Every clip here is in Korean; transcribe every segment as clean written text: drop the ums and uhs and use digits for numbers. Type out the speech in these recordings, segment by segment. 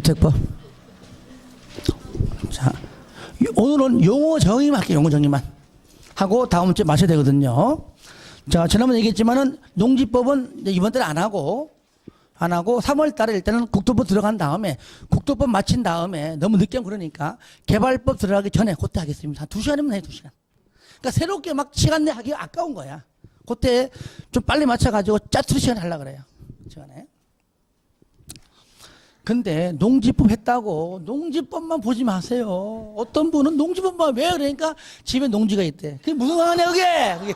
주택법. 자, 오늘은 용어 정의만 할게요. 용어 정의만 하고 다음 주에 마셔야 되거든요. 자, 지난번에 얘기했지만은 농지법은 이번 달에 안 하고 3월 달에 일단은 국토법 들어간 다음에 국토법 마친 다음에 너무 늦게 하면 그러니까 개발법 들어가기 전에 그때 하겠습니다. 한 2시간이면 해요. 2시간. 그러니까 새롭게 막 시간 내 하기가 아까운 거야. 그때 좀 빨리 맞춰가지고 짜투리 시간 하려고 그래요. 시간에. 근데 농지법 했다고 농지법만 보지 마세요. 어떤 분은 농지법만 왜 그러니까 집에 농지가 있대. 그게 무슨 상관이야 그게.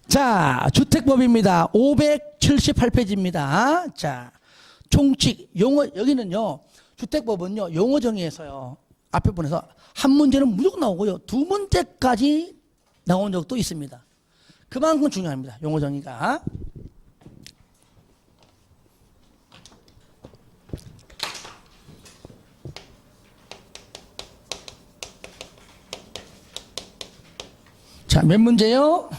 자, 주택법입니다. 578페이지입니다. 자, 총칙 용어 여기는요. 주택법은요. 용어 정의에서요. 앞에 보내서 한 문제는 무조건 나오고요. 두 문제까지 나온 적도 있습니다. 그만큼 중요합니다. 용어 정의가. 자, 몇 문제요?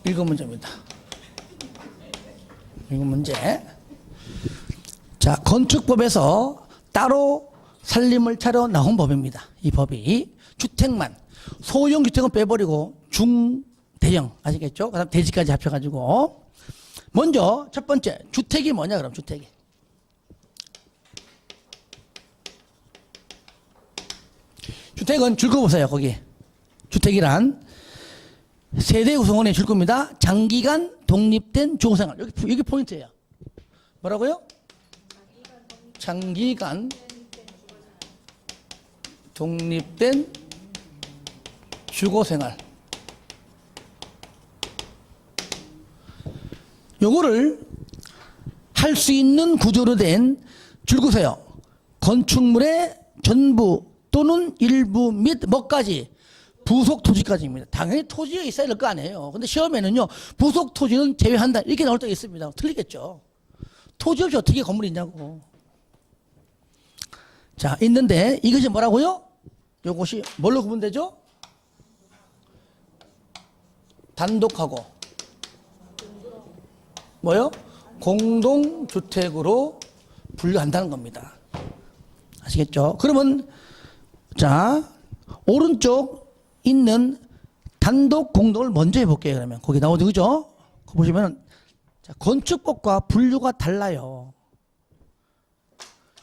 7문제입니다. 7문제. 자, 건축법에서 따로 살림을 차려 나온 법입니다. 이 법이 주택만 소형 주택은 빼버리고 중, 대형 아시겠죠? 그다음 대지까지 합쳐가지고 먼저 첫 번째 주택이 뭐냐 그럼 주택이 주택은 줄 거 보세요. 거기 주택이란 세대 구성원의 줄 겁니다. 장기간 독립된 주거생활. 여기 포인트예요. 뭐라고요? 장기간 독립된 주거생활. 요거를 할 수 있는 구조로 된 줄거세요. 건축물의 전부 또는 일부 및 뭐까지? 부속 토지까지입니다. 당연히 토지가 있어야 될 거 아니에요. 근데 시험에는요, 부속 토지는 제외한다. 이렇게 나올 때가 있습니다. 틀리겠죠. 토지 없이 어떻게 건물이 있냐고. 자, 있는데 이것이 뭐라고요? 이것이 뭘로 구분되죠? 단독하고 뭐요? 공동주택으로 분류한다는 겁니다. 아시겠죠? 그러면 자, 오른쪽 있는 단독 공동을 먼저 해볼게요. 그러면 거기 나오죠, 그죠? 거기 보시면 자, 건축법과 분류가 달라요.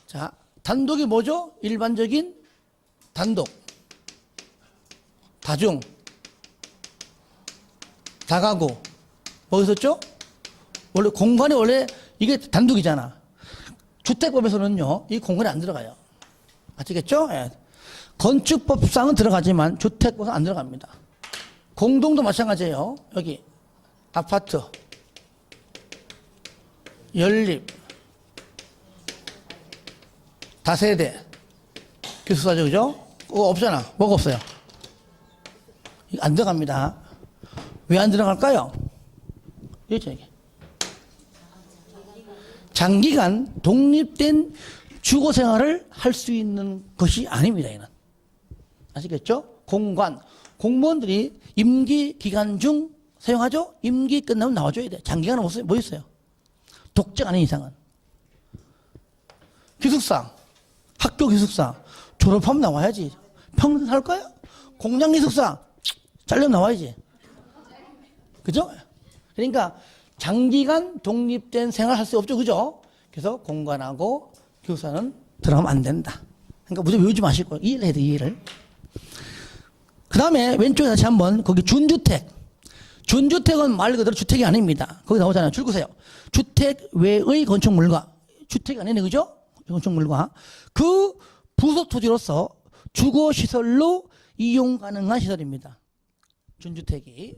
자, 단독이 뭐죠? 일반적인 단독, 다중, 다가구. 뭐 있었죠? 원래 공간이 원래 이게 단독이잖아. 주택법에서는요, 이 공간이 안 들어가요. 아시겠죠? 예. 건축법상은 들어가지만 주택법은 안 들어갑니다. 공동도 마찬가지예요. 여기 아파트, 연립, 다세대, 기숙사죠, 그죠? 그거 없잖아. 뭐가 없어요? 이거 안 들어갑니다. 왜 안 들어갈까요? 이거죠, 이게. 장기간 독립된 주거 생활을 할 수 있는 것이 아닙니다, 이는. 아시겠죠? 공간. 공무원들이 임기 기간 중 사용하죠? 임기 끝나면 나와줘야 돼. 장기간은 뭐 있어요? 독재 아닌 이상은. 기숙사. 학교 기숙사. 졸업하면 나와야지. 평생 살 거야? 공장 기숙사. 잘려 나와야지. 그죠? 그러니까 장기간 독립된 생활 할 수 없죠. 그죠? 그래서 공간하고 기숙사는 들어가면 안 된다. 그러니까 무조건 외우지 마시고 이해를 해야 돼, 이해를. 그 다음에 왼쪽에 다시 한번 거기 준주택. 준주택은 말 그대로 주택이 아닙니다. 거기 나오잖아요. 줄 거세요. 주택 외의 건축물과 주택이 아니네, 그죠? 건축물과 그 부속 토지로서 주거시설로 이용 가능한 시설입니다. 준주택이.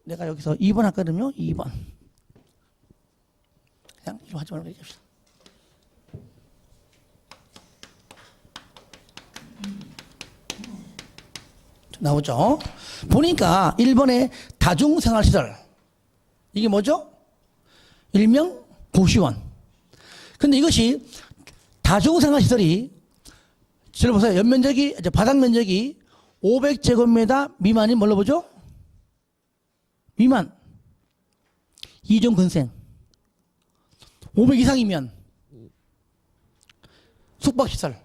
내가 여기서 2번 할거든요. 2번. 그냥 이거 하지 말고 얘기합시다. 나오죠? 보니까 1번에 다중생활시설. 이게 뭐죠? 일명 고시원. 근데 이것이 다중생활시설이, 잘 보세요. 연면적이, 바닥면적이 500제곱미터 미만이 뭘로 보죠? 미만. 2종 근생. 500 이상이면 숙박시설.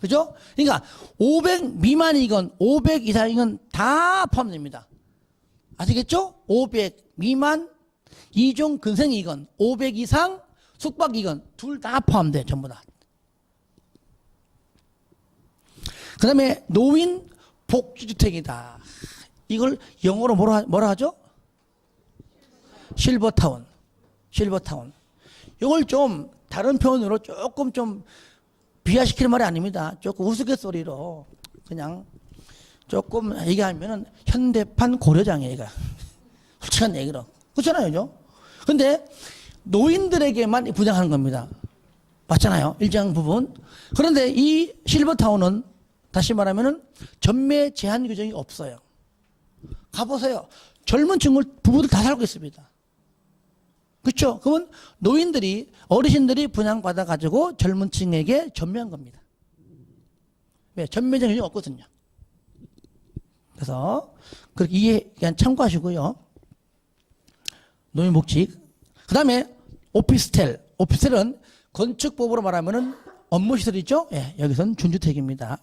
그죠? 그러니까 500 미만이건 500 이상이건 다 포함됩니다. 아시겠죠? 500 미만, 2종 근생이건 500 이상, 숙박이건 둘 다 포함돼요. 전부 다. 그 다음에 노인 복지주택이다. 이걸 영어로 뭐라 하죠? 실버타운. 실버타운. 이걸 좀 다른 표현으로 조금 좀 비하시키는 말이 아닙니다. 조금 우스갯소리로 그냥 조금 얘기하면은 현대판 고려장이에요. 얘가. 솔직한 얘기로. 그렇잖아요. 그죠? 근데 노인들에게만 분양하는 겁니다. 맞잖아요. 일정 부분. 그런데 이 실버타운은 다시 말하면은 전매 제한 규정이 없어요. 가보세요. 젊은 친구 부부들 다 살고 있습니다. 그렇죠? 그러면 노인들이 어르신들이 분양받아 가지고 젊은 층에게 전매한 겁니다. 왜? 전매 제한 규정이 없거든요. 그래서 그렇게 이해 그냥 참고하시고요. 노인복지. 그다음에 오피스텔. 오피스텔은 건축법으로 말하면은 업무시설이죠. 예, 여기서는 준주택입니다.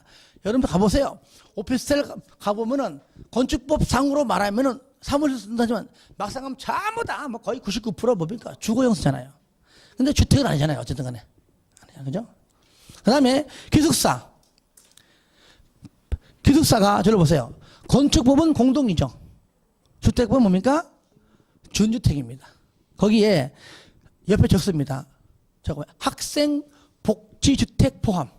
여러분들 가보세요. 오피스텔 가보면은 건축법 상으로 말하면은 사무실 쓴다지만 막상 가면 전부 다 뭐 거의 99% 뭡니까? 주거용 쓰잖아요. 근데 주택은 아니잖아요. 어쨌든 간에. 그죠? 그 다음에 기숙사. 기숙사가 저를 보세요. 건축법은 공동이죠. 주택법은 뭡니까? 준주택입니다. 거기에 옆에 적습니다. 저거 학생 복지주택 포함.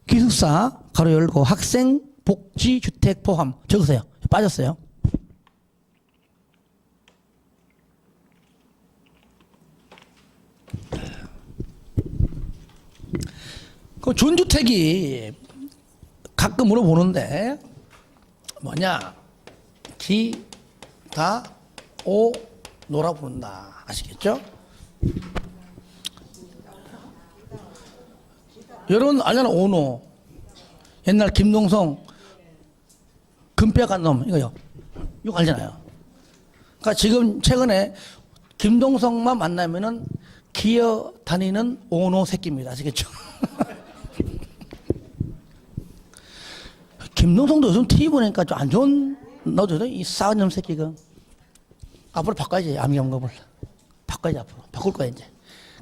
기숙사 가로 열고 학생 복지주택 포함 적으세요. 빠졌어요. 그 준주택이 가끔 물어보는데 뭐냐? 기, 다, 오, 노라 부른다. 아시겠죠? 여러분 알잖아. 오노. 옛날 김동성 금빼간 놈 이거요. 이거 알잖아요. 그러니까 지금 최근에 김동성만 만나면은 기어 다니는 오노 새끼입니다. 아시겠죠? 김동성도 요즘 TV 보니까 좀 안 좋은 너도 이 싸운 놈 새끼가 앞으로 바꿔야지. 암기험급을 바꿔야지. 앞으로 바꿀 거야 이제.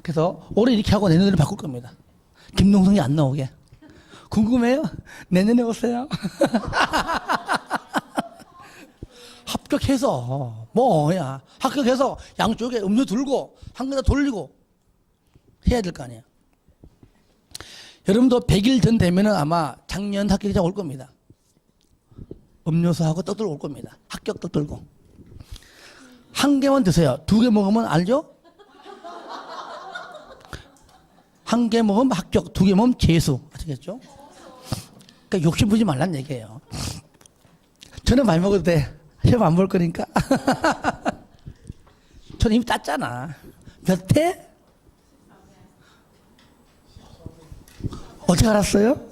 그래서 올해 이렇게 하고 내년에 바꿀 겁니다. 김동성이 안 나오게. 궁금해요? 내년에 오세요. 합격해서 뭐야? 합격해서 양쪽에 음료 들고 한 개 다 돌리고 해야 될 거 아니에요. 여러분도 100일 전 되면은 아마 작년 합격자 올 겁니다. 음료수하고 떡 들고 올 겁니다. 합격 떡 들고. 한 개만 드세요. 2개 먹으면 알죠? 한 개 먹으면 합격, 2개 먹으면 재수. 아시겠죠? 그러니까 욕심 부리지 말란 얘기예요. 저는 많이 먹어도 돼. 시험 안 볼 거니까. 저는 이미 땄잖아. 몇 회? 어떻게 알았어요?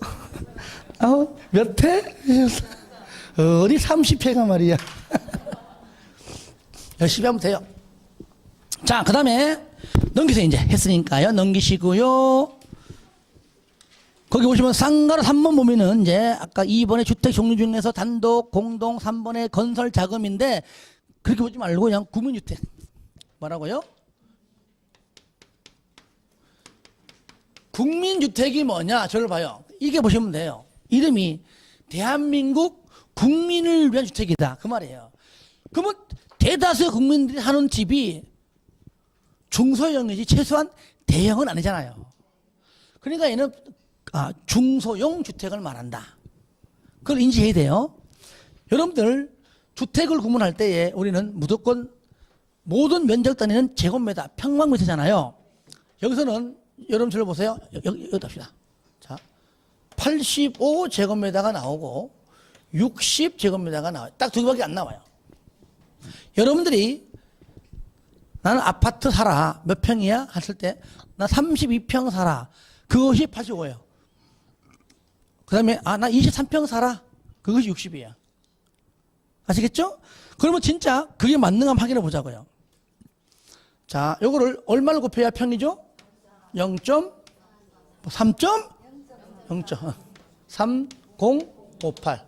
몇 회? 어디 30회가 말이야. 열심히 하면 돼요. 자, 그 다음에 넘기세요. 이제 했으니까요. 넘기시고요. 거기 보시면 쌍가로 3번 보면은 이제 아까 2번의 주택 종류 중에서 단독, 공동, 3번의 건설 자금인데 그렇게 보지 말고 그냥 국민주택. 뭐라고요? 국민주택이 뭐냐? 저를 봐요. 이게 보시면 돼요. 이름이 대한민국 국민을 위한 주택이다. 그 말이에요. 그러면 대다수의 국민들이 사는 집이 중소형이지 최소한 대형은 아니잖아요. 그러니까 얘는 중소형 주택을 말한다. 그걸 인지해야 돼요. 여러분들 주택을 구분할 때에 우리는 무조건 모든 면적 단위는 제곱미터, 평방미터잖아요. 여기서는 여러분 저를 보세요. 여기 답시다. 자, 85제곱미터가 나오고 60제곱미터가 나와요. 딱 2개밖에 안 나와요. 여러분들이 나는 아파트 살아. 몇 평이야? 했을 때 나 32평 살아. 그것이 85예요. 그 다음에 나 23평 살아. 그것이 60이야. 아시겠죠? 그러면 진짜 그게 맞는가 한번 확인해 보자고요. 자, 요거를 얼마를 곱해야 평이죠? 0.3058.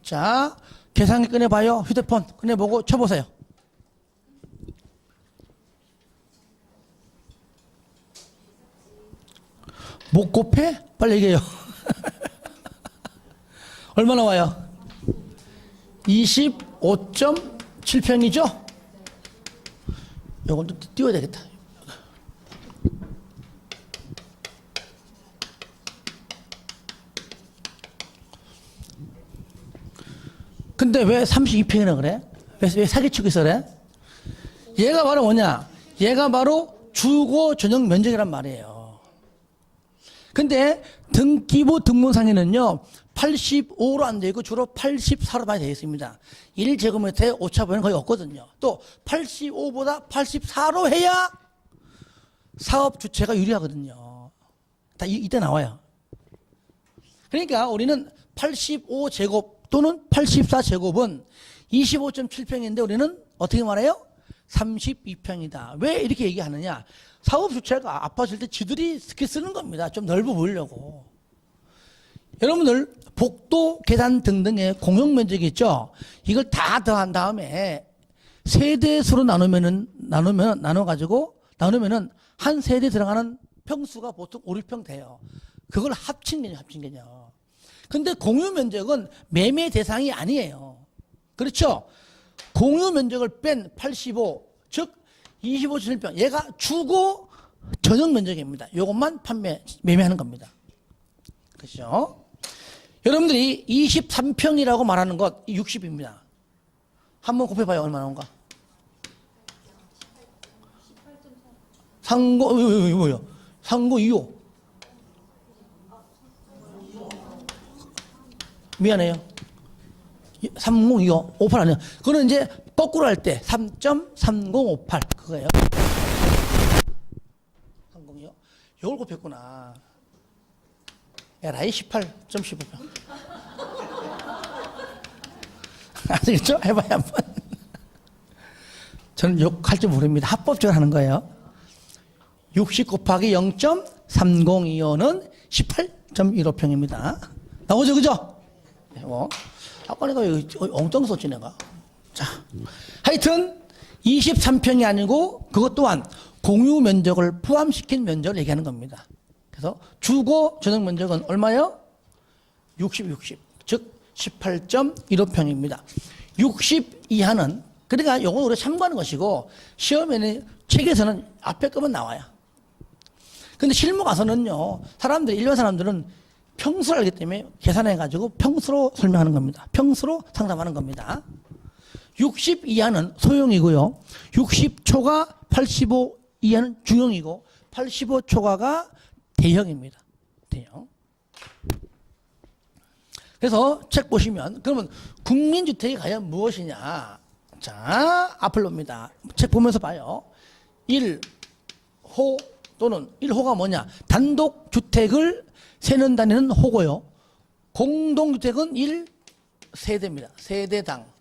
자, 계산기 꺼내봐요. 휴대폰 꺼내보고 쳐보세요. 못 곱해? 빨리 얘기해요. 얼마 나와요? 25.7평이죠? 요건 좀 띄워야 되겠다. 근데 왜 32평이나 그래? 왜 사기치고 있어 그래? 얘가 바로 뭐냐? 얘가 바로 주거 전용 면적이란 말이에요. 근데 등기부 등본상에는요 85로 안 되고 주로 84로 많이 되어 있습니다. 1제곱미터에 오차범위는 거의 없거든요. 또 85보다 84로 해야 사업 주체가 유리하거든요. 다 이때 나와요. 그러니까 우리는 85제곱 또는 84제곱은 25.7평인데 우리는 어떻게 말해요? 32평이다. 왜 이렇게 얘기하느냐? 사업 주체가 아파질 때 지들이 스키 쓰는 겁니다. 좀 넓어 보이려고. 여러분들 복도, 계단 등등의 공용 면적이 있죠. 이걸 다 더한 다음에 세대수로 나누면은 한 세대 들어가는 평수가 보통 5, 6평 돼요. 그걸 합친 개념. 근데 공유 면적은 매매 대상이 아니에요. 그렇죠? 공유 면적을 뺀 85, 즉 25.7평. 얘가 주거 전용 면적입니다. 이것만 매매하는 겁니다. 그렇죠? 여러분들이 23평이라고 말하는 것 60입니다. 한번 곱해봐요. 얼마 나온가? 뭐요? 상고 2호. 미안해요. 3025. 58 아니에요. 그거는 이제 거꾸로 할 때 3.3058 그거예요. 30이요. 이걸 곱했구나. 에라이 18.15평. 아시겠죠? 해봐야 한번. 저는 욕할 줄 모릅니다. 합법적으로 하는 거예요. 60 곱하기 0.3025는 18.15평입니다. 나오죠, 그죠? 아까 내가 엉뚱 썼지, 내가. 자, 하여튼 23평이 아니고 그것 또한 공유 면적을 포함시킨 면적을 얘기하는 겁니다. 그래서 주거 전용 면적은 얼마요? 60. 즉 18.15평입니다. 60 이하는 그러니까 이건 우리가 참고하는 것이고 시험에는 책에서는 앞에 거만 나와요. 근데 실무 가서는요. 일반 사람들은 평수를 알기 때문에 계산해가지고 평수로 설명하는 겁니다. 평수로 상담하는 겁니다. 60 이하는 소형이고요. 60 초과 85 이하는 중형이고 85 초과가 대형입니다. 대형. 그래서 책 보시면 그러면 국민주택이 과연 무엇이냐? 자, 앞을 봅니다. 책 보면서 봐요. 1호 또는 1호가 뭐냐? 단독주택을 세는 단위는 호고요. 공동주택은 1세대입니다. 세대당.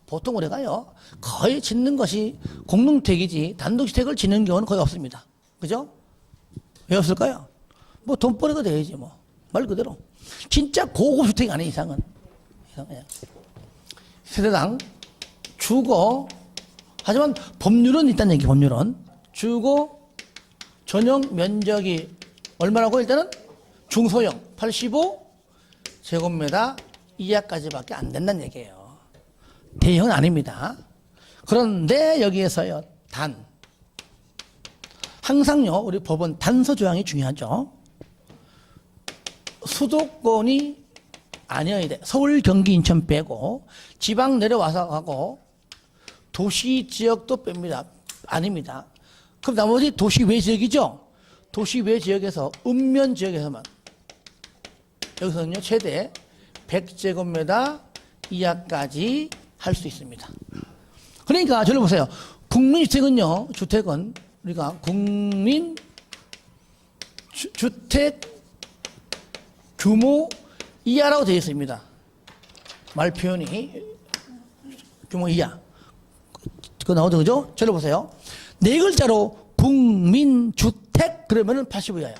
보통 우리가요, 거의 짓는 것이 공동주택이지 단독주택을 짓는 경우는 거의 없습니다. 그죠? 왜 없을까요? 뭐 돈벌이가 돼야지 뭐. 말 그대로. 진짜 고급 주택이 아닌 이상은. 세대당, 주거, 하지만 법률은 있다는 얘기, 법률은. 주거 전용 면적이 얼마라고 일단은? 중소형 85제곱미터 이하까지밖에 안 된다는 얘기예요. 대형은 아닙니다. 그런데 여기에서요, 항상요, 우리 법은 단서 조항이 중요하죠. 수도권이 아니어야 돼. 서울, 경기, 인천 빼고 지방 내려와서 하고 도시 지역도 뺍니다. 아닙니다. 그럼 나머지 도시 외 지역이죠. 도시 외 지역에서 읍면 지역에서만 여기서는요 최대 100제곱미터 이하까지 할 수 있습니다. 그러니까 저를 보세요. 국민주택은요, 주택은 우리가 주택 규모 이하라고 되어 있습니다. 말 표현이 규모 이하. 그거 나오죠, 그죠? 저를 보세요. 네 글자로 국민주택 그러면은 80 이하예요.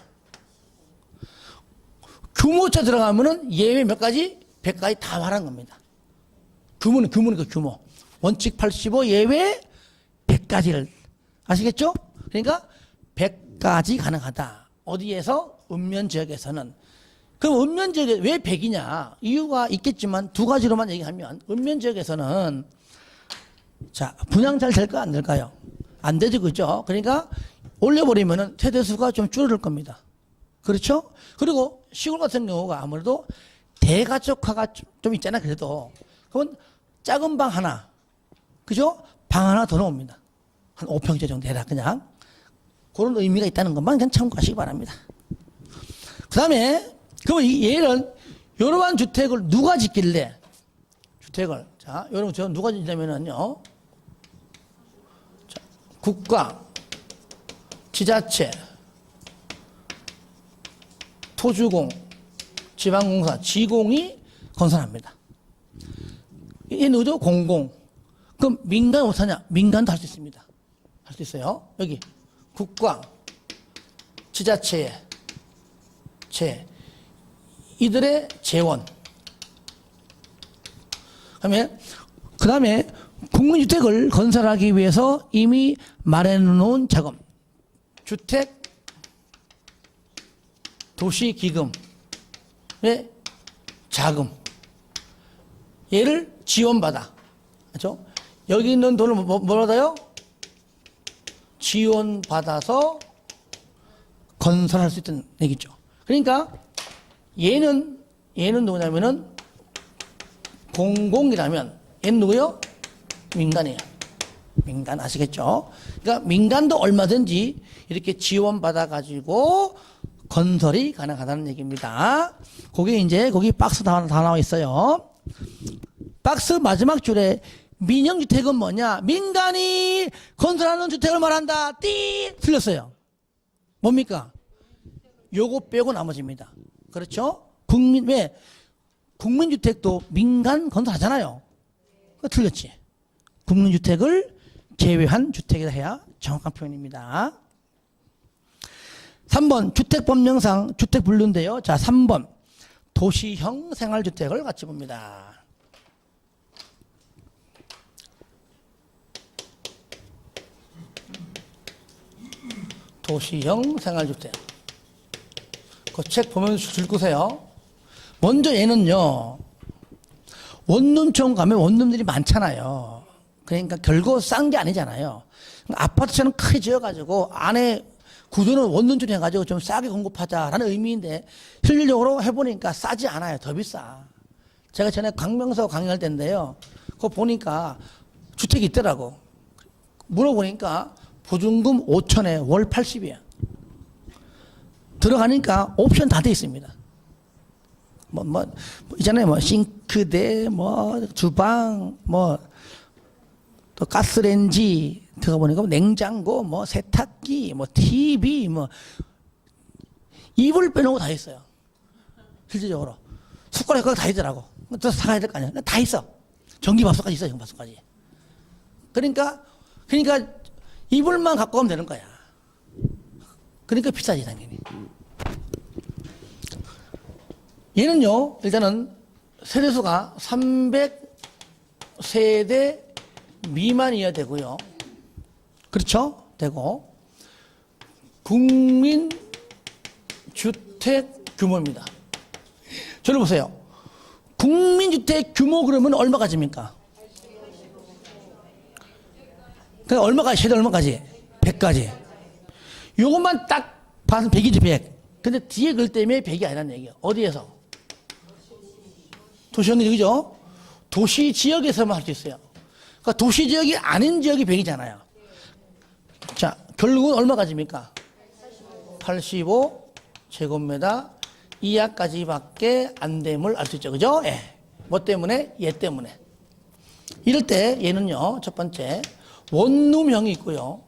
규모차 들어가면은 예외 몇 가지? 100가지 다 말한 겁니다. 규모는 그 규모. 원칙 85 예외 100가지를 아시겠죠? 그러니까 100가지 가능하다. 어디에서? 읍면지역에서는. 그럼 읍면지역에 왜 100이냐? 이유가 있겠지만 두 가지로만 얘기하면 읍면지역에서는 자 분양 잘 될까 안 될까요? 안 되죠, 그죠? 그러니까 올려버리면은 세대수가 좀 줄어들 겁니다. 그렇죠? 그리고 시골 같은 경우가 아무래도 대가족화가 좀 있잖아. 그래도 그건 작은 방 하나, 그죠? 방 하나 더 넣습니다. 한 5평째 정도 해라. 그냥 그런 의미가 있다는 것만 그냥 참고하시기 바랍니다. 그 다음에 그러면 얘는 이러한 주택을 누가 짓길래 주택을 자 여러분 저 누가 짓냐면은요 자, 국가, 지자체, 토주공, 지방공사, 지공이 건설합니다. 얘는 어디죠? 공공. 그럼 민간 못하냐? 민간도 할 수 있습니다. 할 수 있어요. 여기 국가, 지자체, 이들의 재원. 그 다음에 국민주택을 건설하기 위해서 이미 마련해 놓은 자금, 주택, 도시기금의 자금, 얘를 지원받아. 그렇죠? 여기 있는 돈을 뭐 받아요? 지원받아서 건설할 수 있다는 얘기죠. 그러니까 얘는 누구냐면은 공공이라면 얘는 누구요? 민간이에요. 민간 아시겠죠? 그러니까 민간도 얼마든지 이렇게 지원받아 가지고 건설이 가능하다는 얘기입니다. 그게 이제 거기 박스 다 나와 있어요. 박스 마지막 줄에 민영주택은 뭐냐? 민간이 건설하는 주택을 말한다. 띠 틀렸어요. 뭡니까? 요거 빼고 나머지입니다. 그렇죠? 왜? 국민주택도 민간 건설하잖아요. 그거 틀렸지. 국민주택을 제외한 주택이라 해야 정확한 표현입니다. 3번 주택법령상 주택 분류인데요. 자, 3번 도시형 생활주택을 같이 봅니다. 도시형 생활주택. 그 책 보면 읽으세요. 먼저 얘는요. 원룸촌 가면 원룸들이 많잖아요. 그러니까 결국 싼 게 아니잖아요. 아파트처럼 크게 지어가지고 안에 구조는 원룸촌 해가지고 좀 싸게 공급하자라는 의미인데 실질적으로 해보니까 싸지 않아요. 더 비싸. 제가 전에 광명서 강의할 때인데요. 그거 보니까 주택이 있더라고. 물어보니까 보증금 5천에 월 80이야. 들어가니까 옵션 다 돼 있습니다. 있잖아요. 싱크대, 주방, 또 가스레인지, 들어가보니까 냉장고, 세탁기, TV, 이불 빼놓고 다 있어요. 실질적으로. 숟가락 그거 다 있더라고. 또 사가야 될 거 아니야. 다 있어. 전기밥솥까지 있어, 전기밥솥까지. 그러니까 이불만 갖고 가면 되는 거야. 그러니까 비싸지, 당연히. 얘는요, 일단은 세대수가 300세대 미만이어야 되고요. 그렇죠? 되고, 국민주택 규모입니다. 저를 보세요. 국민주택 규모 그러면 얼마까지입니까? 그러니까 얼마까지, 세대 얼마까지? 100까지. 요것만 딱 봐서 100이지, 100. 근데 뒤에 글 때문에 100이 아니라는 얘기예요. 어디에서? 도시형이 그죠? 도시 지역에서만 할 수 있어요. 그러니까 도시 지역이 아닌 지역이 100이잖아요. 자, 결국은 얼마까지입니까? 85제곱미터 이하까지밖에 안 됨을 알 수 있죠. 그죠? 예. 뭐 때문에? 얘 때문에. 이럴 때 얘는요, 첫 번째, 원룸형이 있고요.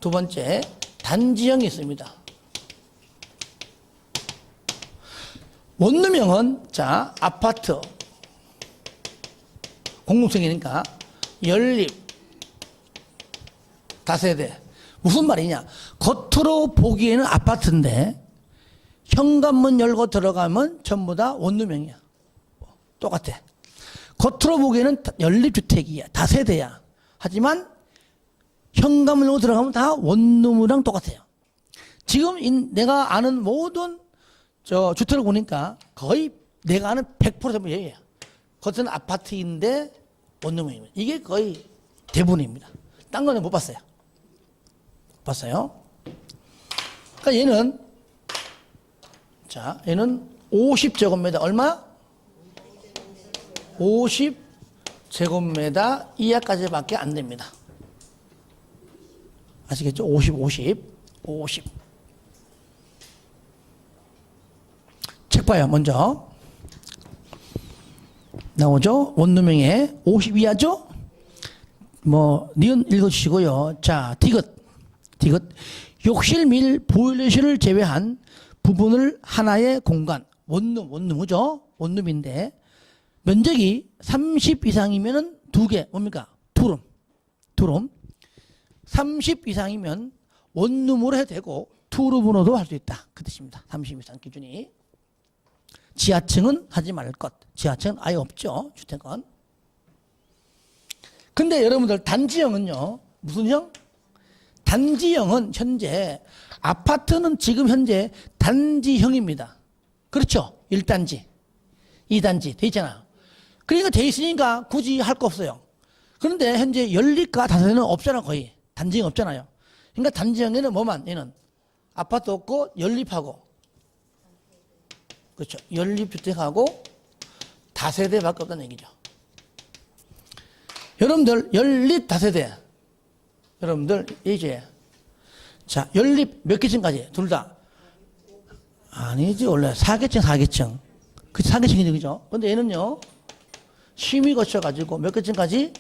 두 번째, 단지형이 있습니다. 원룸형은, 자, 아파트, 공동생이니까 연립 다세대. 무슨 말이냐? 겉으로 보기에는 아파트인데 현관문 열고 들어가면 전부 다 원룸형이야. 똑같아. 겉으로 보기에는 연립주택이야. 다세대야. 하지만 현관문 열고 들어가면 다 원룸이랑 똑같아요. 지금 내가 아는 모든 주택을 보니까 거의 내가 아는 100% 전부 얘기야. 겉은 아파트인데 원룸형이에요. 이게 거의 대부분입니다. 딴 거는 못 봤어요. 봤어요? 그러니까 얘는 50제곱미터 얼마? 50제곱미터 이하까지밖에 안 됩니다. 아시겠죠? 50. 책 봐요, 먼저. 나오죠? 원룸형에 50 이하죠? 니은 읽어주시고요. 자, 디귿. 욕실 및 보일러실을 제외한 부분을 하나의 공간, 원룸이죠? 원룸인데, 면적이 30 이상이면은 2개, 뭡니까? 투룸. 30 이상이면 원룸으로 해도 되고, 투룸으로도 할 수 있다. 그 뜻입니다. 30 이상 기준이. 지하층은 하지 말 것. 지하층은 아예 없죠. 주택은. 근데 여러분들 단지형은요. 무슨 형? 단지형은 현재 아파트는 지금 현재 단지형입니다. 그렇죠? 1단지, 2단지 돼 있잖아요. 그러니까 돼 있으니까 굳이 할 거 없어요. 그런데 현재 연립과 다세대는 없잖아. 거의 단지형 없잖아요. 그러니까 단지형에는 뭐만? 얘는 아파트 없고 연립하고, 그렇죠? 연립주택하고 다세대밖에 없다는 얘기죠. 여러분들 연립 다세대, 여러분들 이제 자 연립 몇 개층까지? 둘 다 아니지. 원래 4개층 그 4개층이죠, 그죠? 근데 얘는요 심의 거쳐가지고 몇 개층까지?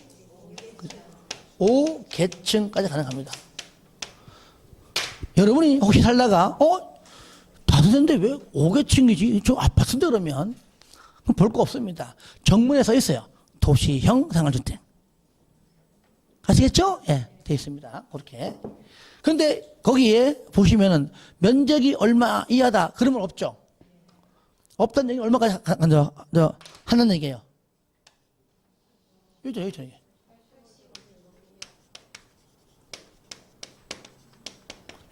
5개층까지 가능합니다. 여러분이 혹시 살다가 다세대인데 왜 5개층이지? 저 아파트인데 그러면 볼 거 없습니다. 정문에 써 있어요. 도시형 생활주택. 아시겠죠? 예, 돼 있습니다. 그렇게. 근데 거기에 보시면은 면적이 얼마 이하다. 그러면 없죠. 없다는 얘기 얼마까지 하는 얘기예요. 여기죠.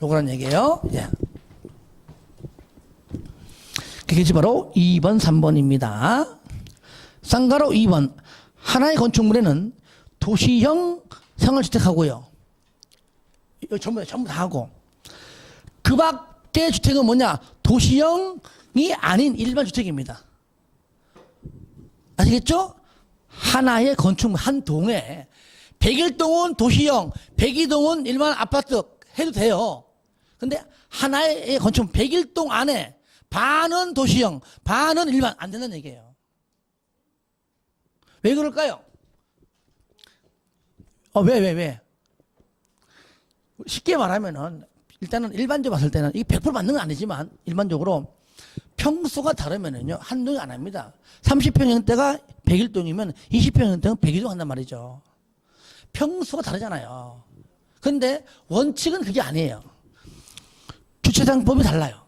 요거란 얘기예요. 예. 그게 바로 2번, 3번입니다. 쌍가로 2번. 하나의 건축물에는 도시형 생활주택하고요. 이거 전부 다 하고. 그 밖의 주택은 뭐냐? 도시형이 아닌 일반 주택입니다. 아시겠죠? 하나의 건축물, 한 동에 101동은 도시형, 102동은 일반 아파트 해도 돼요. 근데 하나의 건축물 101동 안에 반은 도시형, 반은 일반 안 된다는 얘기예요. 왜 그럴까요? 왜? 쉽게 말하면은, 일단은 일반적으로 봤을 때는, 이게 100% 맞는 건 아니지만, 일반적으로 평수가 다르면은요, 한 동이 안 합니다. 30평형대가 101동이면 20평형대는 102동 한단 말이죠. 평수가 다르잖아요. 근데 원칙은 그게 아니에요. 주차장법이 달라요.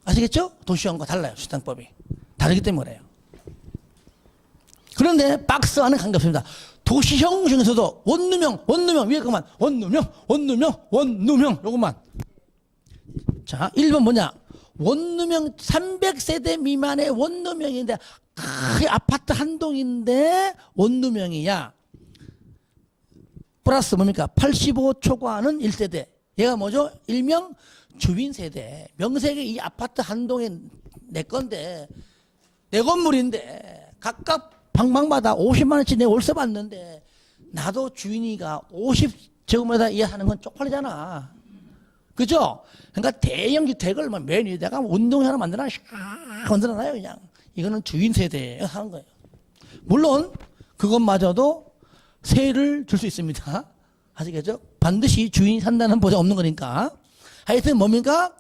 아시겠죠? 도시형과 달라요. 주차장법이. 다르기 때문에 그래요. 그런데 박스 안에 관계없습니다. 도시형 중에서도 원룸형 위에 것만 원룸형 요것만. 자, 1번 뭐냐? 원룸형 300세대 미만의 원룸형인데 아파트 한 동인데 원룸형이야. 플러스 뭡니까? 85 초과하는 1세대. 얘가 뭐죠? 일명 주민 세대. 명색이 이 아파트 한 동에 내 건데 내 건물인데 각각 방방마다 50만 원씩 내 월세 받는데 나도 주인이가 50제곱미터 이하하는 건 쪽팔리잖아. 그죠? 그러니까 대형 주택을 맨 위에다가 운동장 하나 만들어놔요 그냥. 이거는 주인 세대에 하는 거예요. 물론 그것마저도 세를 줄 수 있습니다. 아시겠죠? 반드시 주인이 산다는 보장 없는 거니까. 하여튼 뭡니까?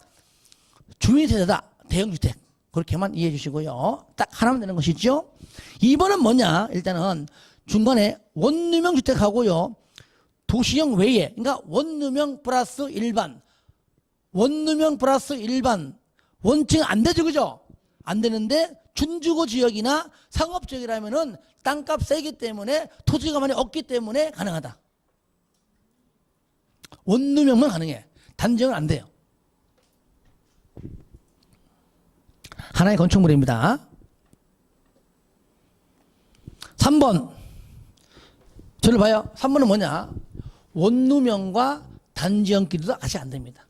주인 세대다. 대형 주택. 그렇게만 이해해 주시고요. 딱 하나만 되는 것이죠. 2번은 뭐냐? 일단은 중간에 원룸형 주택하고요. 도시형 외에, 그러니까 원룸형 플러스 일반, 원룸형 플러스 일반, 원칙 안 되죠, 그죠? 안 되는데 준주거 지역이나 상업 지역이라면은 땅값 세기 때문에 토지가 많이 없기 때문에 가능하다. 원룸형만 가능해. 단지형은 안 돼요. 하나의 건축물입니다. 3번. 저를 봐요. 3번은 뭐냐? 원룸형과 단지형끼리도 아직 안 됩니다.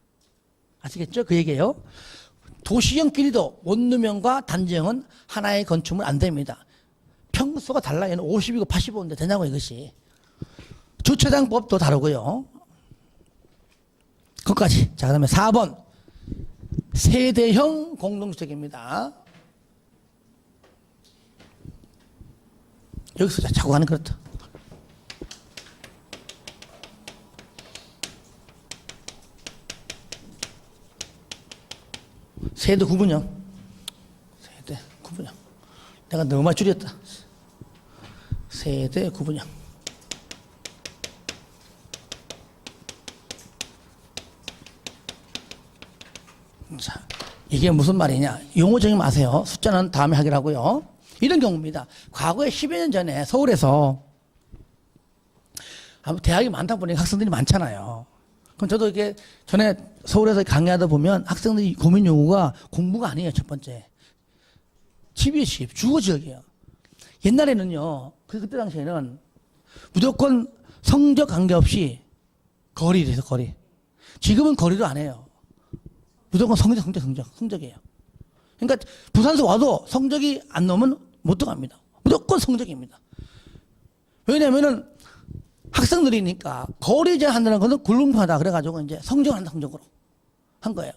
아시겠죠? 그 얘기예요. 도시형끼리도 원룸형과 단지형은 하나의 건축물 안 됩니다. 평수가 달라요. 얘는 50이고 85인데 되냐고 이것이. 주차장법도 다르고요. 그것까지. 자, 그 다음에 4번. 세대형 공동주택입니다. 여기서 자꾸 가는 그렇다. 세대 구분형. 세대 구분형. 내가 너무 많이 줄였다. 세대 구분형. 자, 이게 무슨 말이냐? 용어적인 마세요. 숫자는 다음에 하기로 하고요. 이런 경우입니다. 과거에 10여 년 전에 서울에서 대학이 많다 보니까 학생들이 많잖아요. 그럼 저도 이렇게 전에 서울에서 강의하다 보면 학생들이 고민 요구가 공부가 아니에요. 첫 번째. 집이에요, 집. 주거 지역이에요. 옛날에는요, 그때 당시에는 무조건 성적 관계없이 거리에서 거리. 지금은 거리로 안 해요. 무조건 성적이에요. 그러니까 부산에서 와도 성적이 안 나오면 못 들어갑니다. 무조건 성적입니다. 왜냐면은 학생들이니까 거리 제한한다는 것은 굴름하다 그래가지고 이제 성적을 한다, 성적으로 한 거예요.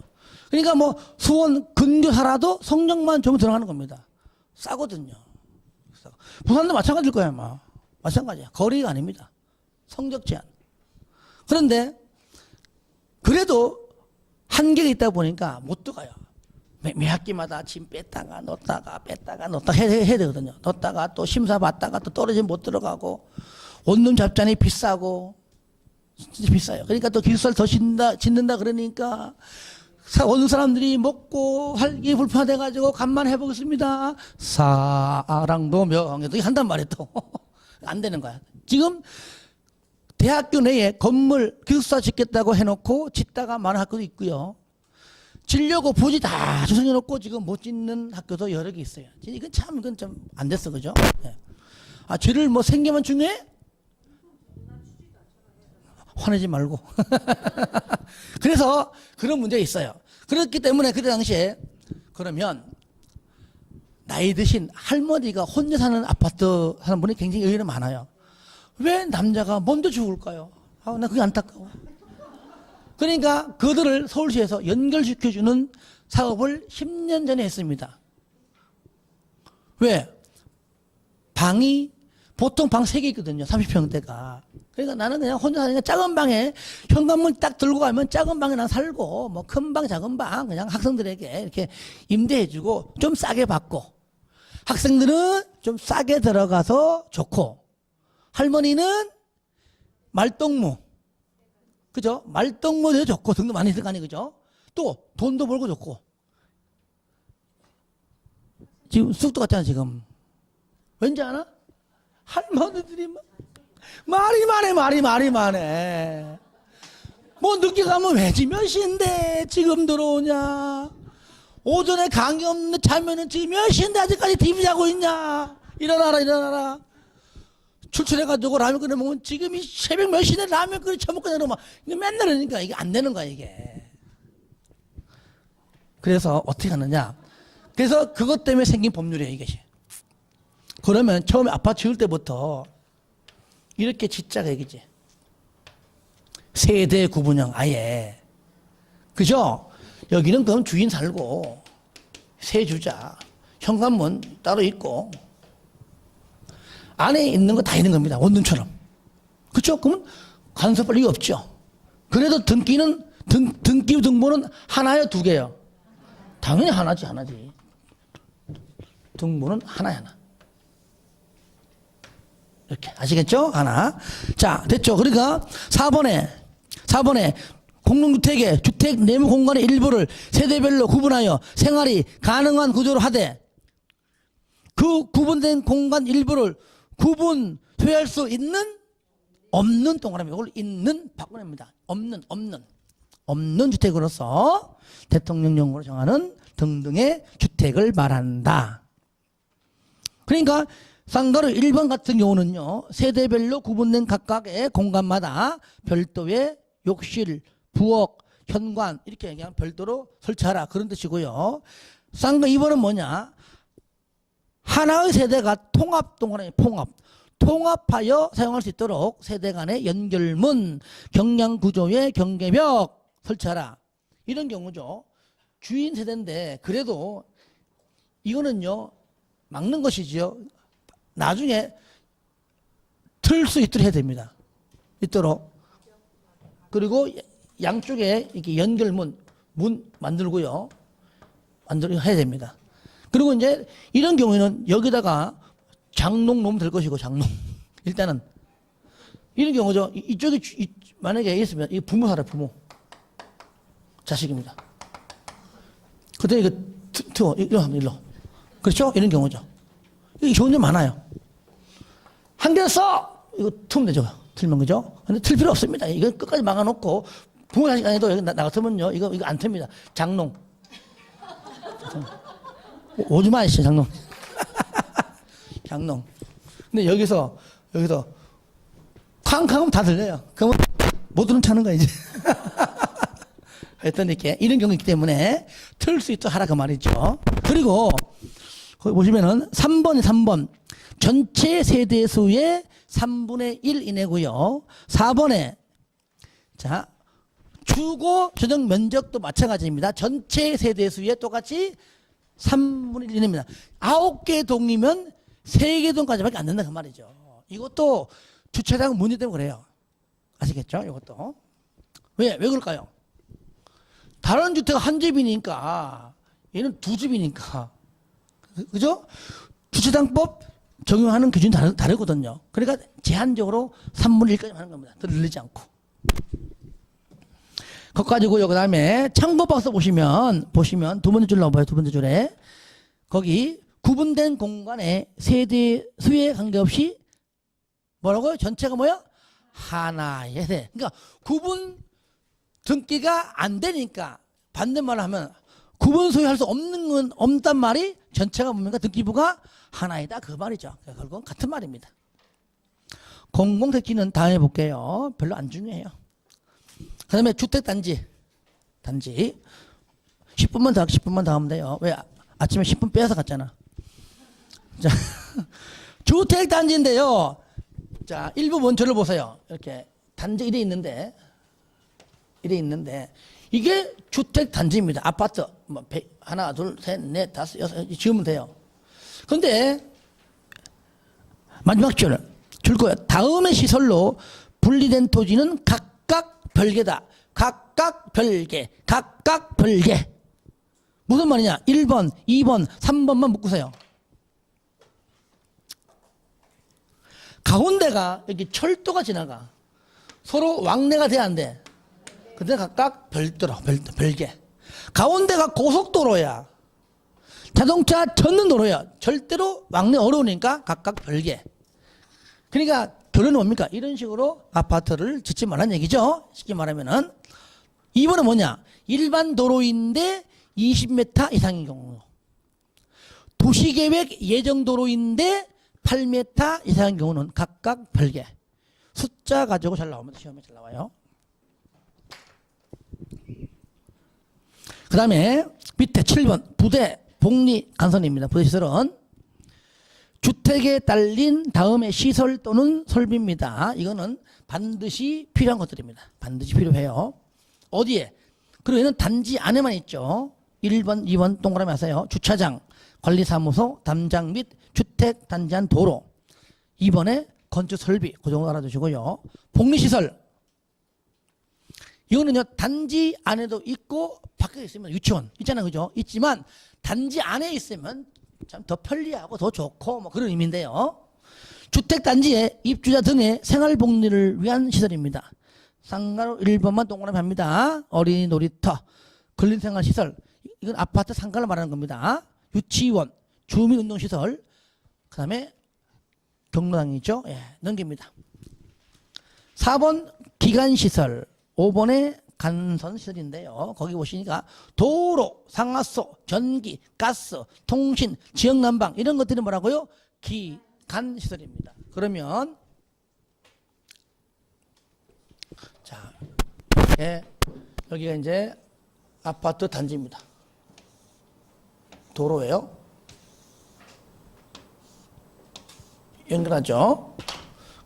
그러니까 뭐 수원 근교 살아도 성적만 좀 들어가는 겁니다. 싸거든요. 부산도 마찬가지일 거예요, 아마. 마찬가지야. 거리가 아닙니다. 성적 제한. 그런데 그래도 한계가 있다 보니까 못 들어가요. 매 학기마다 짐 뺐다가 넣었다가 해야 되거든요. 넣었다가 또 심사 받다가 또 떨어지면 못 들어가고 원룸 잡자니 비싸고 진짜 비싸요. 그러니까 또 기숙사를 더 짓는다 그러니까 어느 사람들이 먹고 살기 불편해가지고 간만 해보겠습니다. 사랑도 명예도 한단 말이에요. 또 안 되는 거야. 지금 대학교 내에 건물 기숙사 짓겠다고 해놓고 짓다가 많은 학교도 있고요. 짓려고 부지 다 조성해놓고 지금 못 짓는 학교도 여러 개 있어요. 이건 좀 안 됐어, 그죠? 네. 아, 죄를 뭐 생기면 중요해? 화내지 말고. 그래서 그런 문제가 있어요. 그렇기 때문에 그때 당시에 그러면 나이 드신 할머니가 혼자 사는 아파트 사는 분이 굉장히 의외로 많아요. 왜 남자가 먼저 죽을까요? 아, 나 그게 안타까워. 그러니까 그들을 서울시에서 연결시켜주는 사업을 10년 전에 했습니다. 왜? 방이 보통 방 3개 있거든요. 30평대가. 그러니까 나는 그냥 혼자 사니까 작은 방에 현관문 딱 들고 가면 작은 방에 난 살고 뭐 큰 방, 작은 방 그냥 학생들에게 이렇게 임대해주고 좀 싸게 받고 학생들은 좀 싸게 들어가서 좋고 할머니는 말동무. 그죠? 말동무도 좋고 등도 많이 들어가니 그죠? 또 돈도 벌고 좋고 지금 쑥도 같잖아 지금. 왠지 아나? 할머니들이 말이 많네. 뭐 늦게 가면 왜지 몇 시인데 지금 들어오냐? 오전에 강의 없는 자면은 지금 몇 시인데 아직까지 TV 자고 있냐? 일어나라. 출출해가지고 라면 끓여 먹으면 지금이 새벽 몇 시인데 라면 끓여 처먹고 이러면 맨날 그러니까 이게 안 되는 거야 이게. 그래서 어떻게 하느냐? 그래서 그것 때문에 생긴 법률이에요 이것이. 그러면 처음에 아파트 지을 때부터 이렇게 짓자가 얘기지. 세대 구분형 아예. 그죠? 여기는 그럼 주인 살고 세주자 현관문 따로 있고 안에 있는 거 다 있는 겁니다. 원룸처럼. 그렇죠? 그러면 간섭할 이유 없죠. 그래도 등기 등본은 하나요, 두 개요? 당연히 하나지. 등본은 하나야, 하나. 이렇게. 아시겠죠? 하나. 자, 됐죠? 그러니까 4번에 공동주택의 주택 내부 공간의 일부를 세대별로 구분하여 생활이 가능한 구조로 하되 그 구분된 공간 일부를 구분, 소유할 수 있는 없는 동그라미 이걸 있는 바꿔냅니다. 없는 주택으로서 대통령령으로 정하는 등등의 주택을 말한다. 그러니까 쌍가루 1번 같은 경우는요, 세대별로 구분된 각각의 공간마다 별도의 욕실, 부엌, 현관 이렇게 그냥 별도로 설치하라 그런 뜻이고요. 쌍가 2번은 뭐냐? 하나의 세대가 통합 동그라미 통합하여 사용할 수 있도록 세대 간의 연결문, 경량 구조의 경계벽 설치하라. 이런 경우죠. 주인 세대인데 그래도 이거는요 막는 것이지요. 나중에 틀 수 있도록 해야 됩니다. 있도록. 그리고 양쪽에 이렇게 연결문, 문 만들고요. 해야 됩니다. 그리고 이제 이런 경우에는 여기다가 장롱 놓으면 될 것이고, 장롱. 일단은. 이런 경우죠. 이쪽이 만약에 있으면 이 부모 살아요, 부모. 자식입니다. 그때 이거 일로. 그렇죠? 이런 경우죠. 이게 좋은 점 많아요. 한 개를 써! 이거 틀면 되죠. 틀면, 그죠? 근데 틀 필요 없습니다. 이거 끝까지 막아놓고, 부모 자식 안에도 여기 나갔으면요. 이거 안 틉니다. 장롱. 오지 마시죠, 장롱. 장롱. 근데 여기서, 쾅쾅 하면 다 들려요. 그러면 못 들은 차는 거야, 이제. 하여튼 이렇게, 이런 경우 있기 때문에 틀 수 있도록 하라, 그 말이죠. 그리고, 거기 보시면은 3번. 전체 세대수의 3분의 1 이내고요. 4번에, 자, 주거 조정 면적도 마찬가지입니다. 전체 세대수의 똑같이 3분의 1 이내입니다. 9개 동이면 3개 동까지밖에 안 된다, 그 말이죠. 이것도 주차장 문제 때문에 그래요. 아시겠죠? 이것도. 왜 그럴까요? 다른 주택은 한 집이니까, 얘는 두 집이니까. 그죠? 주차장법 적용하는 기준이 다르거든요. 그러니까 제한적으로 3분의 1까지 하는 겁니다. 더 늘리지 않고. 그거 가지고요. 그 다음에 창고박스 보시면 두 번째 줄 나와봐요. 두 번째 줄에. 거기 구분된 공간에 세대 수에 관계없이 뭐라고요? 전체가 뭐야? 하나의 세대. 그러니까 구분 등기가 안 되니까 반대말을 하면 구분 소유할 수 없는 건 없단 말이 전체가 뭡니까? 등기부가 하나이다. 그 말이죠. 결국은 같은 말입니다. 공공택지는 다음에 볼게요. 별로 안 중요해요. 그 다음에 주택단지. 10분만 더 하면 돼요. 왜? 아침에 10분 빼서 갔잖아. 자, 주택단지인데요. 자, 일부 원초를 보세요. 이렇게 단지 이래 있는데 이게 주택단지입니다. 아파트 뭐 하나, 둘, 셋, 넷, 다섯, 여섯 지으면 돼요. 그런데 마지막 줄 거예요. 다음의 시설로 분리된 토지는 각각 별개다. 각각 별개. 무슨 말이냐? 1번, 2번, 3번만 묶으세요. 가운데가 여기 철도가 지나가. 서로 왕래가 돼야 안 돼. 근데 각각 별개. 가운데가 고속도로야. 자동차 전는 도로야. 절대로 왕래 어려우니까 각각 별개. 그러니까 결론은 뭡니까? 이런 식으로 아파트를 짓지 말라는 얘기죠. 쉽게 말하면은. 2번은 뭐냐? 일반 도로인데 20m 이상인 경우. 도시계획 예정도로인데 8m 이상인 경우는 각각 별개. 숫자 가지고 잘 나오면 시험에 잘 나와요. 그 다음에 밑에 7번 부대 복리 간선입니다. 부대시설은 주택에 딸린 다음에 시설 또는 설비입니다. 이거는 반드시 필요한 것들입니다. 반드시 필요해요. 어디에? 그리고 얘는 단지 안에만 있죠. 1번, 2번 동그라미 하세요. 주차장, 관리사무소, 담장 및 주택 단지한 도로. 2번에 건축 설비, 그 정도 알아두시고요. 복리시설. 이거는요, 단지 안에도 있고, 밖에 있으면 유치원 있잖아요. 그죠? 있지만, 단지 안에 있으면 참 더 편리하고 더 좋고 뭐 그런 의미인데요. 주택단지의 입주자 등의 생활복리를 위한 시설입니다. 상가로 1번만 동그라미 합니다. 어린이 놀이터, 근린생활시설, 이건 아파트 상가를 말하는 겁니다. 유치원, 주민운동시설, 그 다음에 경로당이죠. 예, 넘깁니다. 4번 기간시설, 5번에 간선시설인데요. 거기 보시니까 도로, 상하수, 전기, 가스, 통신, 지역난방 이런 것들이 뭐라고요? 기간시설입니다. 그러면 자, 예, 여기가 이제 아파트 단지입니다. 도로예요. 연결하죠.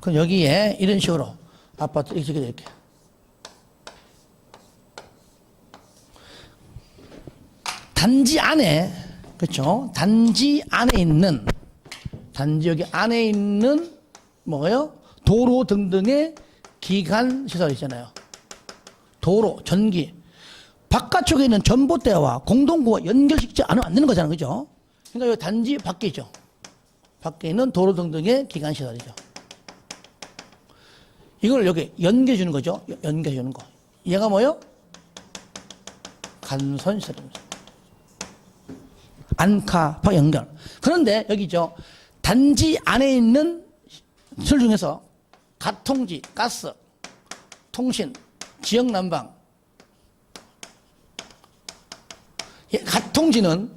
그럼 여기에 이런 식으로 아파트 이렇게 단지 안에, 그렇죠? 단지 안에 있는, 단지 여기 안에 있는 뭐예요? 도로 등등의 기간 시설 있잖아요. 도로, 전기. 바깥쪽에 있는 전봇대와 공동구와 연결시키지 않으면 안 되는 거잖아요. 그죠? 그러니까 이 단지 밖에 있죠. 밖에 있는 도로 등등의 기간 시설이죠. 이걸 여기 연결해 주는 거죠. 연결해 주는 거. 얘가 뭐예요? 간선 시설입니다. 안카파 연결. 그런데 여기죠. 단지 안에 있는 시설 중에서 가통지, 가스, 통신, 지역난방. 가통지는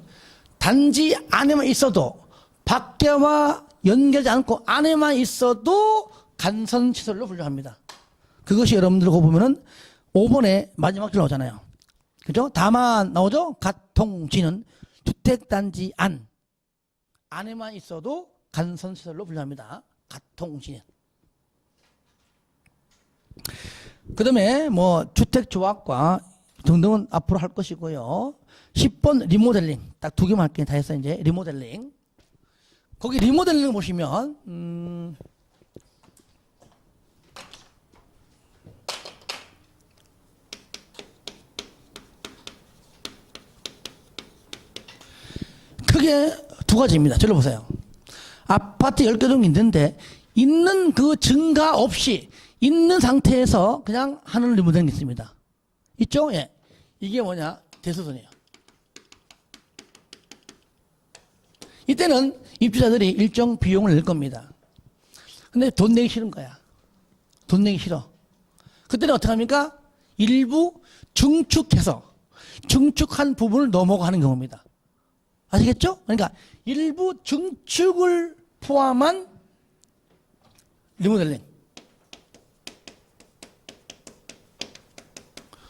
단지 안에만 있어도 밖에와 연결되지 않고 안에만 있어도 간선시설로 분류합니다. 그것이 여러분들 거 보면은 5번에 마지막 줄 나오잖아요. 그죠? 다만 나오죠? 가통지는 주택단지 안에만 있어도 간선시설로 분류합니다. 가통지는. 그 다음에 뭐 주택조합과 등등은 앞으로 할 것이고요. 10번 리모델링. 딱 두 개만 할게요. 다 했어요. 이제 리모델링. 거기 리모델링 보시면 크게 두 가지입니다. 저를 보세요. 아파트 10개 정도 있는데 있는 그 증가 없이 있는 상태에서 그냥 하는 리모델링이 있습니다. 있죠? 예. 이게 뭐냐? 대수선이에요. 이때는 입주자들이 일정 비용을 낼 겁니다. 근데 돈 내기 싫은 거야. 돈 내기 싫어. 그때는 어떻게 합니까? 일부 증축해서 증축한 부분을 넘어가 하는 경우입니다. 아시겠죠? 그러니까 일부 증축을 포함한 리모델링.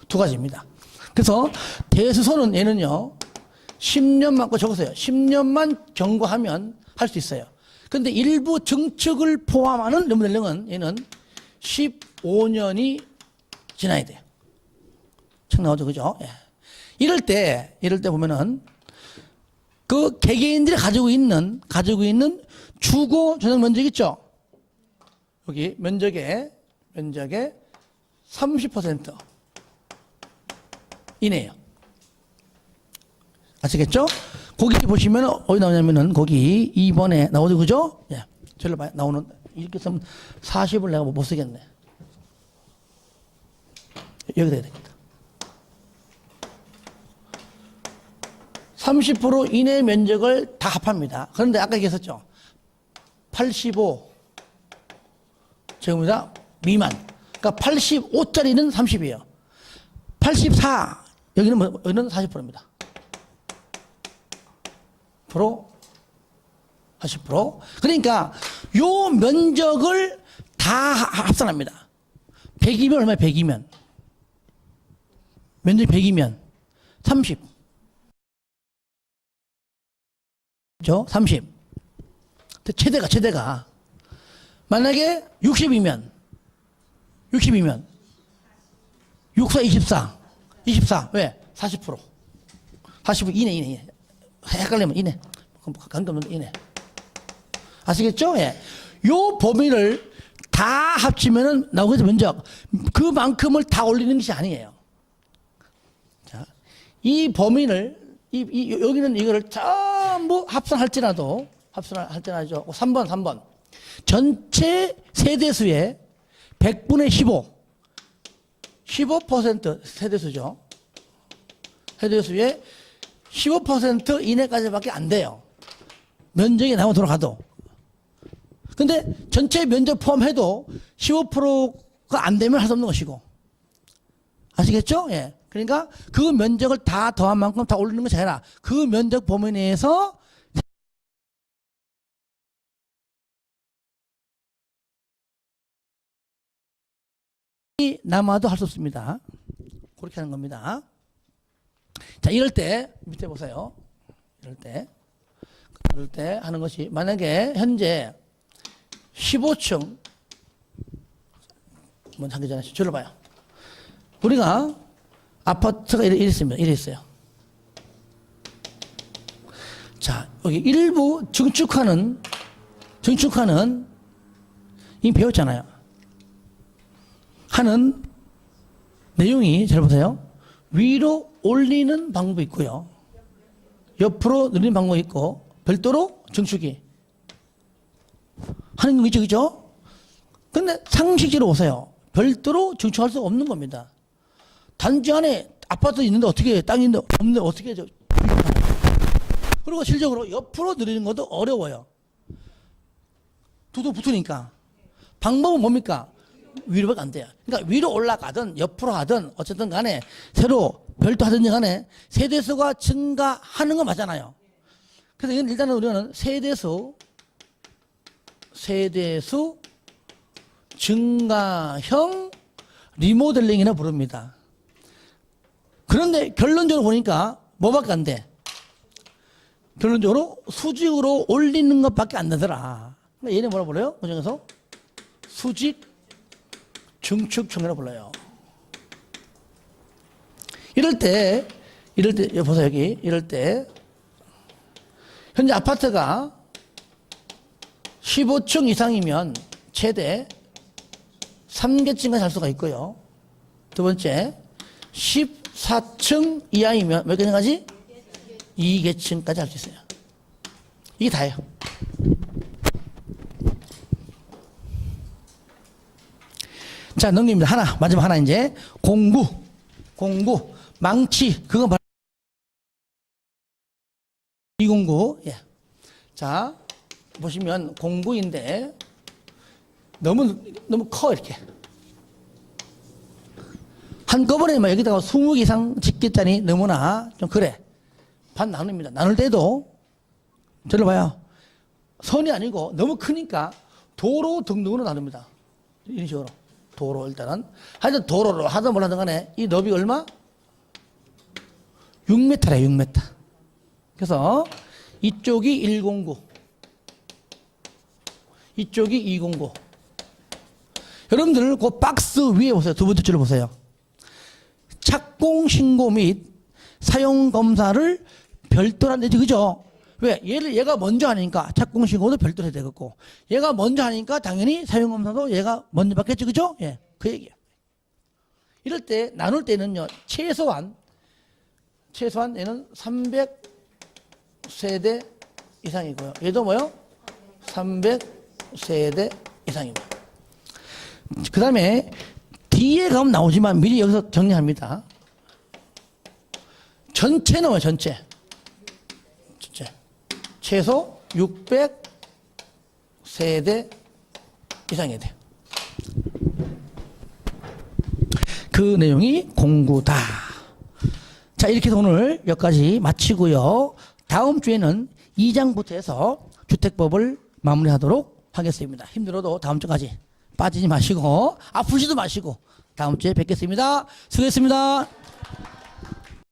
두 가지입니다. 그래서 대수선은 얘는요, 10년만 거 적으세요. 10년만 경과하면 할 수 있어요. 그런데 일부 증축을 포함하는 리모델링은 얘는 15년이 지나야 돼요. 책 나오죠, 그죠? 예. 이럴 때 보면은 그 개개인들이 가지고 있는 주거 전용 면적 있죠? 여기 면적의 30% 이내예요. 아시겠죠? 거기 보시면 어디 나오냐면은 거기 2번에 나오죠, 그죠? 예. 절로 봐요. 나오는, 이렇게 쓰면 40을 내가 못 쓰겠네. 여기 돼야 되겠다. 30% 이내 면적을 다 합합니다. 그런데 아까 얘기했었죠. 85 제곱미터 미만. 그러니까 85짜리는 30이에요. 84 여기는 40%입니다. 40%. 그러니까 요 면적을 다 합산합니다. 100이면 얼마야? 100이면 면적이 100이면 30. 그죠? 30. 최대가 만약에 60이면 64 24 왜? 40% 40% 이내 헷갈리면 이내 관계없는 이내 아시겠죠? 예. 요 범위를 다 합치면은 나오겠죠. 면적 그만큼을 다 올리는 것이 아니에요. 자, 이 범위를 여기는 이거를 전부 전부 합산할지라도 3번. 전체 세대수의 100분의 15% 세대수죠. 세대수의 15% 이내까지밖에 안 돼요. 면적이 나와 돌아가도. 근데 전체 면적 포함해도 15%가 안 되면 할 수 없는 것이고. 아시겠죠? 예. 그러니까 그 면적을 다 더한 만큼 다 올리는 것이 아니라 그 면적 범위 내에서 남아도 할 수 없습니다. 그렇게 하는 겁니다. 자, 이럴 때 밑에 보세요. 이럴 때 하는 것이 만약에 현재 15층 먼저 하기 전에 줄을 봐요. 우리가 아파트가 이랬습니다. 이랬어요. 자, 여기 일부 증축하는 이미 배웠잖아요. 하는 내용이 잘 보세요. 위로 올리는 방법이 있고요. 옆으로 늘리는 방법이 있고 별도로 증축이 하는 거 있죠, 그죠? 근데 상식적으로 보세요. 별도로 증축할 수 없는 겁니다. 단지 안에 아파트 있는데 어떻게 땅이 있는데 없는데 어떻게 해죠? 그리고 실적으로 옆으로 늘리는 것도 어려워요. 두두 붙으니까. 방법은 뭡니까? 위로밖에 안 돼요. 그러니까 위로 올라가든 옆으로 하든 어쨌든 간에 새로 별도 하든지 간에 세대수가 증가하는 건 맞잖아요. 그래서 이건 일단은 우리는 세대수 증가형 리모델링이라 부릅니다. 그런데 결론적으로 보니까 뭐밖에 안 돼? 결론적으로 수직으로 올리는 것밖에 안 되더라. 그러니까 얘네 뭐라 불러요? 그 중에서 수직 증축형이라고 불러요. 이럴 때 보세요, 여기. 이럴 때 현재 아파트가 15층 이상이면 최대 3계층까지 할 수가 있고요. 두 번째 14층 이하이면 몇 계층까지? 2계층까지 할 수 있어요. 이게 다예요. 자, 넘깁니다. 하나, 마지막 하나 이제 공구, 망치, 그거 바로 이공구. 예. 자, 보시면 공구인데 너무 커 이렇게. 한꺼번에 막 여기다가 20개 이상 짓겠다니 너무나 좀 그래. 반 나눕니다. 나눌 때도 저를 봐요. 선이 아니고 너무 크니까 도로 등등으로 나눕니다. 이런 식으로. 도로 일단은 하여튼 도로로 하든 뭘 하든 간에 이 너비 얼마? 6m래 6m. 그래서 이쪽이 109 이쪽이 209. 여러분들 그 박스 위에 보세요. 두 번째 줄을 보세요. 착공 신고 및 사용 검사를 별도로 하는 데지, 그죠? 왜? 얘가 먼저 하니까 착공 신고도 별도로 해야 되겠고, 얘가 먼저 하니까 당연히 사용 검사도 얘가 먼저 받겠지, 그죠? 예, 그 얘기예요. 이럴 때 나눌 때는요, 최소한 얘는 300세대 이상이고요. 얘도 뭐요? 300세대 이상이고요. 그 다음에 뒤에 가면 나오지만 미리 여기서 정리합니다. 전체 나와요, 전체. 최소 600세대 이상이 돼요. 그 내용이 공구다. 자, 이렇게 해서 오늘 여기까지 마치고요. 다음 주에는 2장부터 해서 주택법을 마무리하도록 하겠습니다. 힘들어도 다음 주까지 빠지지 마시고 아프지도 마시고 다음 주에 뵙겠습니다. 수고했습니다.